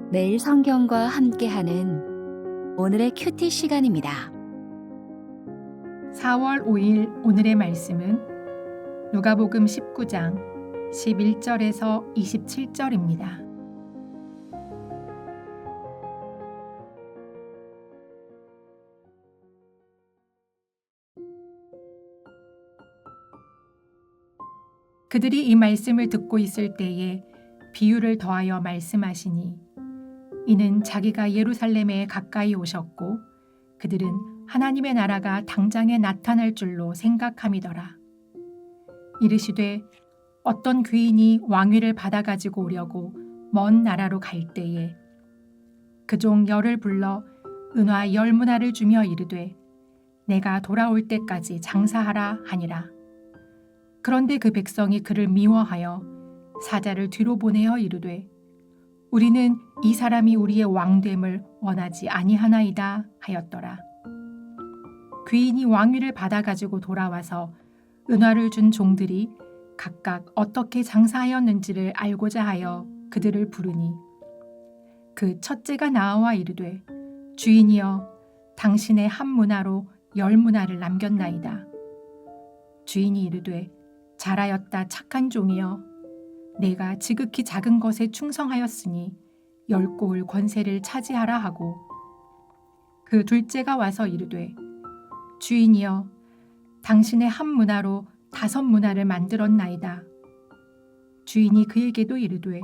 매일 성경과 함께하는 오늘의 큐티 시간입니다. 4월 5일 오늘의 말씀은 누가복음 19장 11절에서 27절입니다. 그들이 이 말씀을 듣고 있을 때에 비유를 더하여 말씀하시니 이는 자기가 예루살렘에 가까이 오셨고 그들은 하나님의 나라가 당장에 나타날 줄로 생각함이더라. 이르시되 어떤 귀인이 왕위를 받아가지고 오려고 먼 나라로 갈 때에 그 종 10을 불러 은화 10문화를 주며 이르되 내가 돌아올 때까지 장사하라 하니라. 그런데 그 백성이 그를 미워하여 사자를 뒤로 보내어 이르되 우리는 이 사람이 우리의 왕됨을 원하지 아니하나이다 하였더라. 귀인이 왕위를 받아가지고 돌아와서 은화를 준 종들이 각각 어떻게 장사하였는지를 알고자 하여 그들을 부르니 그 첫째가 나와 이르되 주인이여 당신의 한 문화로 10문화를 남겼나이다. 주인이 이르되 잘하였다 착한 종이여 내가 지극히 작은 것에 충성하였으니 10고을 권세를 차지하라 하고 그 둘째가 와서 이르되 주인이여 당신의 한 문화로 5문화를 만들었나이다. 주인이 그에게도 이르되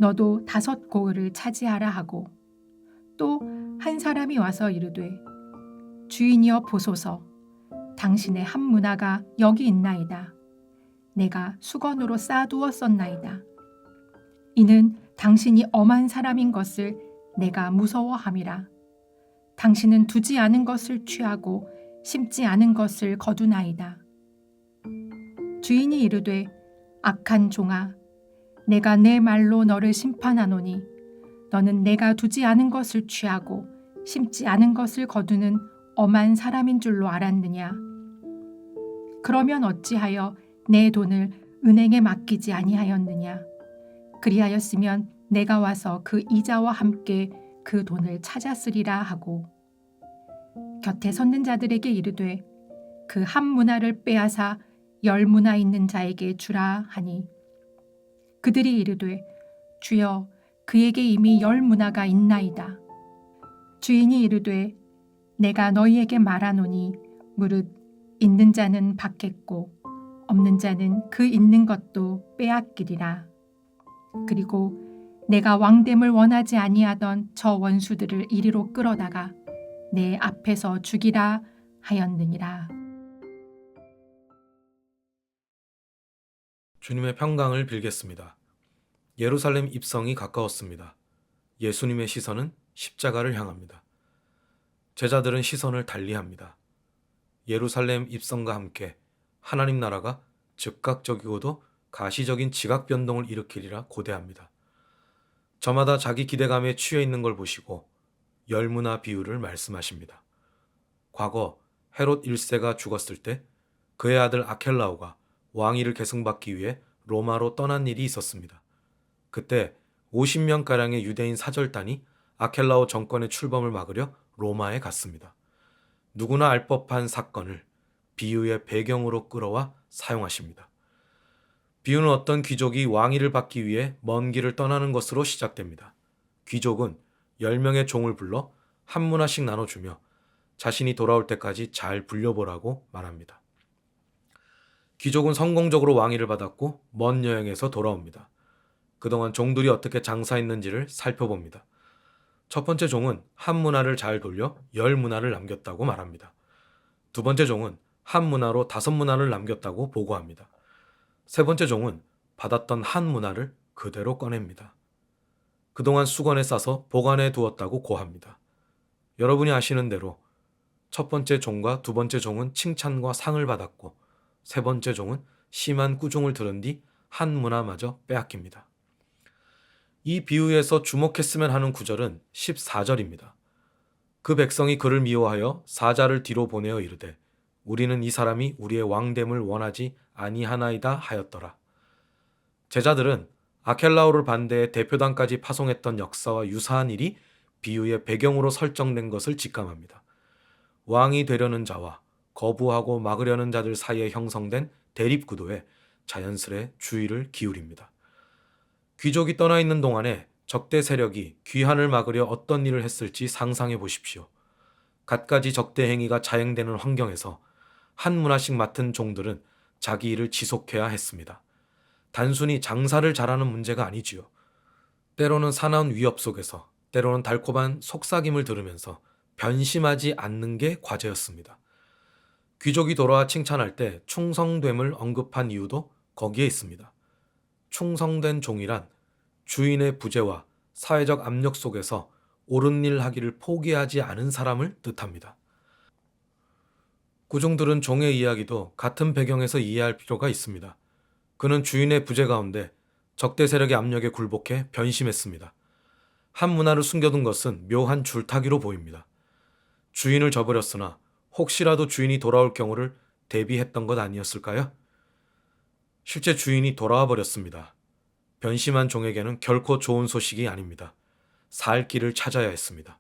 너도 5고을을 차지하라 하고 또 한 사람이 와서 이르되 주인이여 보소서 당신의 한 문화가 여기 있나이다. 내가 수건으로 쌓아두었었나이다. 이는 당신이 엄한 사람인 것을 내가 무서워함이라. 당신은 두지 않은 것을 취하고 심지 않은 것을 거두나이다. 주인이 이르되 악한 종아 내가 내 말로 너를 심판하노니 너는 내가 두지 않은 것을 취하고 심지 않은 것을 거두는 엄한 사람인 줄로 알았느냐. 그러면 어찌하여 내 돈을 은행에 맡기지 아니하였느냐. 그리하였으면 내가 와서 그 이자와 함께 그 돈을 찾았으리라 하고 곁에 섰는 자들에게 이르되 그 한 문화를 빼앗아 10문화 있는 자에게 주라 하니 그들이 이르되 주여 그에게 이미 10문화가 있나이다. 주인이 이르되 내가 너희에게 말하노니 무릇 있는 자는 받겠고 없는 자는 그 있는 것도 빼앗기리라. 그리고 내가 왕됨을 원하지 아니하던 저 원수들을 이리로 끌어다가 내 앞에서 죽이라 하였느니라. 주님의 평강을 빌겠습니다. 예루살렘 입성이 가까웠습니다. 예수님의 시선은 십자가를 향합니다. 제자들은 시선을 달리합니다. 예루살렘 입성과 함께 하나님 나라가 즉각적이고도 가시적인 지각 변동을 일으키리라 고대합니다. 저마다 자기 기대감에 취해 있는 걸 보시고 10문화 비유를 말씀하십니다. 과거 헤롯 1세가 죽었을 때 그의 아들 아켈라오가 왕위를 계승받기 위해 로마로 떠난 일이 있었습니다. 그때 50명가량의 유대인 사절단이 아켈라오 정권의 출범을 막으려 로마에 갔습니다. 누구나 알 법한 사건을 비유의 배경으로 끌어와 사용하십니다. 비유는 어떤 귀족이 왕위를 받기 위해 먼 길을 떠나는 것으로 시작됩니다. 귀족은 10명의 종을 불러 한 문화씩 나눠주며 자신이 돌아올 때까지 잘 불려보라고 말합니다. 귀족은 성공적으로 왕위를 받았고 먼 여행에서 돌아옵니다. 그동안 종들이 어떻게 장사했는지를 살펴봅니다. 첫 번째 종은 한 문화를 잘 돌려 10문화를 남겼다고 말합니다. 두 번째 종은 한 문화로 5문화를 남겼다고 보고합니다. 세 번째 종은 받았던 한 문화를 그대로 꺼냅니다. 그동안 수건에 싸서 보관해 두었다고 고합니다. 여러분이 아시는 대로 첫 번째 종과 두 번째 종은 칭찬과 상을 받았고 세 번째 종은 심한 꾸중을 들은 뒤 한 문화마저 빼앗깁니다. 이 비유에서 주목했으면 하는 구절은 14절입니다. 그 백성이 그를 미워하여 사자를 뒤로 보내어 이르되 우리는 이 사람이 우리의 왕됨을 원하지 아니하나이다 하였더라. 제자들은 아켈라오를 반대해 대표단까지 파송했던 역사와 유사한 일이 비유의 배경으로 설정된 것을 직감합니다. 왕이 되려는 자와 거부하고 막으려는 자들 사이에 형성된 대립구도에 자연스레 주의를 기울입니다. 귀족이 떠나 있는 동안에 적대 세력이 귀환을 막으려 어떤 일을 했을지 상상해 보십시오. 갖가지 적대 행위가 자행되는 환경에서 한 문화씩 맡은 종들은 자기 일을 지속해야 했습니다. 단순히 장사를 잘하는 문제가 아니지요. 때로는 사나운 위협 속에서, 때로는 달콤한 속삭임을 들으면서 변심하지 않는 게 과제였습니다. 귀족이 돌아와 칭찬할 때 충성됨을 언급한 이유도 거기에 있습니다. 충성된 종이란 주인의 부재와 사회적 압력 속에서 옳은 일 하기를 포기하지 않은 사람을 뜻합니다. 구종들은 종의 이야기도 같은 배경에서 이해할 필요가 있습니다. 그는 주인의 부재 가운데 적대 세력의 압력에 굴복해 변심했습니다. 한 문화를 숨겨둔 것은 묘한 줄타기로 보입니다. 주인을 저버렸으나 혹시라도 주인이 돌아올 경우를 대비했던 것 아니었을까요? 실제 주인이 돌아와 버렸습니다. 변심한 종에게는 결코 좋은 소식이 아닙니다. 살 길을 찾아야 했습니다.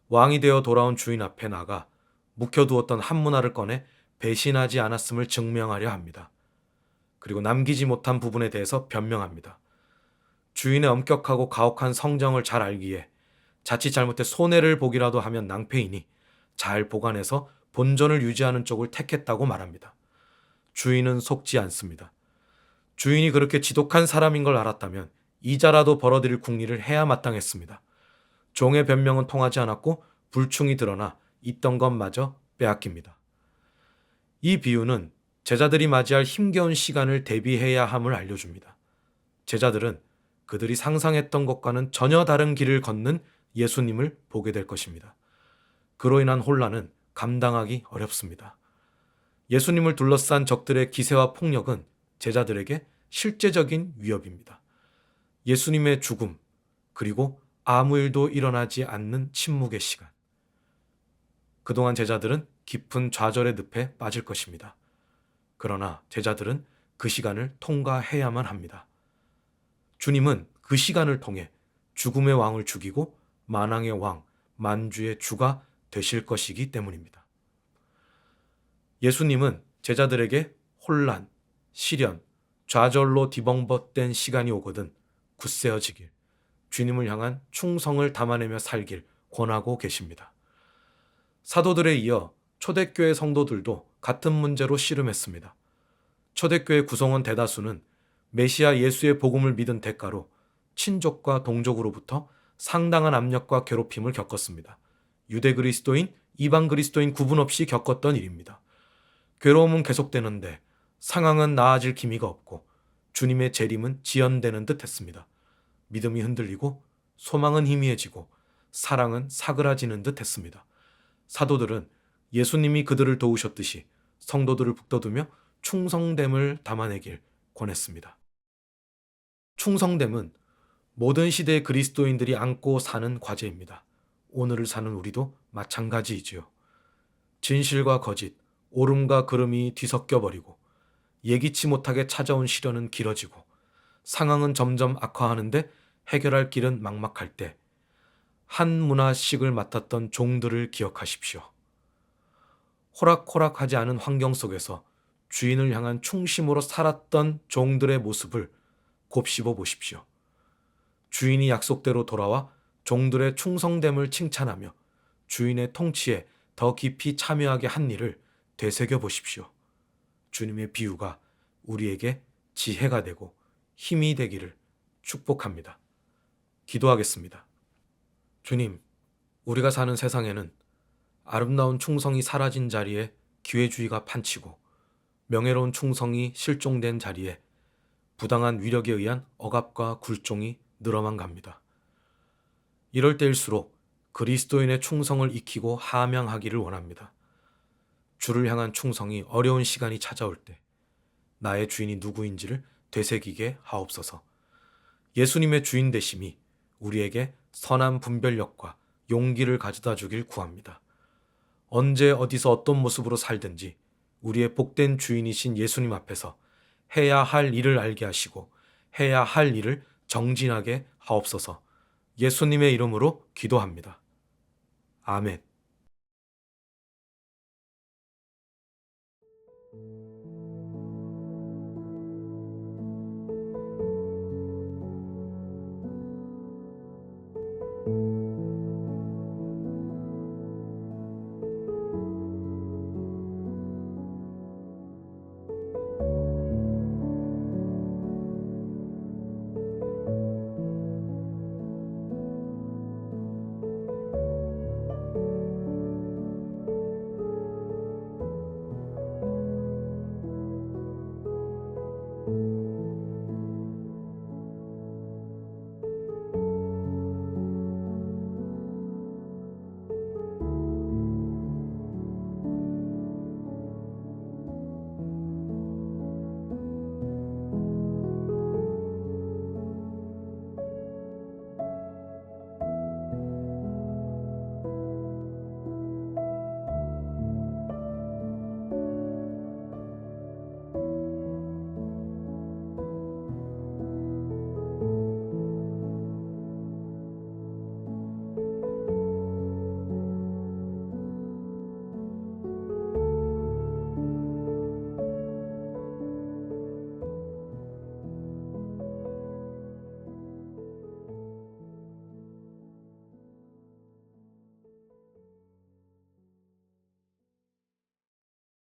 왕이 되어 돌아온 주인 앞에 나가 묵혀두었던 한 문화를 꺼내 배신하지 않았음을 증명하려 합니다. 그리고 남기지 못한 부분에 대해서 변명합니다. 주인의 엄격하고 가혹한 성정을 잘 알기에 자칫 잘못해 손해를 보기라도 하면 낭패이니 잘 보관해서 본전을 유지하는 쪽을 택했다고 말합니다. 주인은 속지 않습니다. 주인이 그렇게 지독한 사람인 걸 알았다면 이자라도 벌어들일 궁리를 해야 마땅했습니다. 종의 변명은 통하지 않았고 불충이 드러나 있던 것마저 빼앗깁니다. 이 비유는 제자들이 맞이할 힘겨운 시간을 대비해야 함을 알려줍니다. 제자들은 그들이 상상했던 것과는 전혀 다른 길을 걷는 예수님을 보게 될 것입니다. 그로 인한 혼란은 감당하기 어렵습니다. 예수님을 둘러싼 적들의 기세와 폭력은 제자들에게 실제적인 위협입니다. 예수님의 죽음, 그리고 아무 일도 일어나지 않는 침묵의 시간. 그동안 제자들은 깊은 좌절의 늪에 빠질 것입니다. 그러나 제자들은 그 시간을 통과해야만 합니다. 주님은 그 시간을 통해 죽음의 왕을 죽이고 만왕의 왕, 만주의 주가 되실 것이기 때문입니다. 예수님은 제자들에게 혼란, 시련, 좌절로 뒤벙벗된 시간이 오거든 굳세어지길, 주님을 향한 충성을 담아내며 살길 권하고 계십니다. 사도들에 이어 초대교회 성도들도 같은 문제로 씨름했습니다. 초대교회 구성원 대다수는 메시아 예수의 복음을 믿은 대가로 친족과 동족으로부터 상당한 압력과 괴롭힘을 겪었습니다. 유대 그리스도인, 이방 그리스도인 구분 없이 겪었던 일입니다. 괴로움은 계속되는데 상황은 나아질 기미가 없고 주님의 재림은 지연되는 듯 했습니다. 믿음이 흔들리고 소망은 희미해지고 사랑은 사그라지는 듯 했습니다. 사도들은 예수님이 그들을 도우셨듯이 성도들을 북돋우며 충성됨을 담아내길 권했습니다. 충성됨은 모든 시대의 그리스도인들이 안고 사는 과제입니다. 오늘을 사는 우리도 마찬가지이지요. 진실과 거짓, 옳음과 그름이 뒤섞여버리고 예기치 못하게 찾아온 시련은 길어지고 상황은 점점 악화하는데 해결할 길은 막막할 때 한 문화씩을 맡았던 종들을 기억하십시오. 호락호락하지 않은 환경 속에서 주인을 향한 충심으로 살았던 종들의 모습을 곱씹어 보십시오. 주인이 약속대로 돌아와 종들의 충성됨을 칭찬하며 주인의 통치에 더 깊이 참여하게 한 일을 되새겨 보십시오. 주님의 비유가 우리에게 지혜가 되고 힘이 되기를 축복합니다. 기도하겠습니다. 주님, 우리가 사는 세상에는 아름다운 충성이 사라진 자리에 기회주의가 판치고 명예로운 충성이 실종된 자리에 부당한 위력에 의한 억압과 굴종이 늘어만 갑니다. 이럴 때일수록 그리스도인의 충성을 익히고 함양하기를 원합니다. 주를 향한 충성이 어려운 시간이 찾아올 때 나의 주인이 누구인지를 되새기게 하옵소서. 예수님의 주인 되심이 우리에게 선한 분별력과 용기를 가져다 주길 구합니다. 언제 어디서 어떤 모습으로 살든지 우리의 복된 주인이신 예수님 앞에서 해야 할 일을 알게 하시고 해야 할 일을 정진하게 하옵소서. 예수님의 이름으로 기도합니다. 아멘.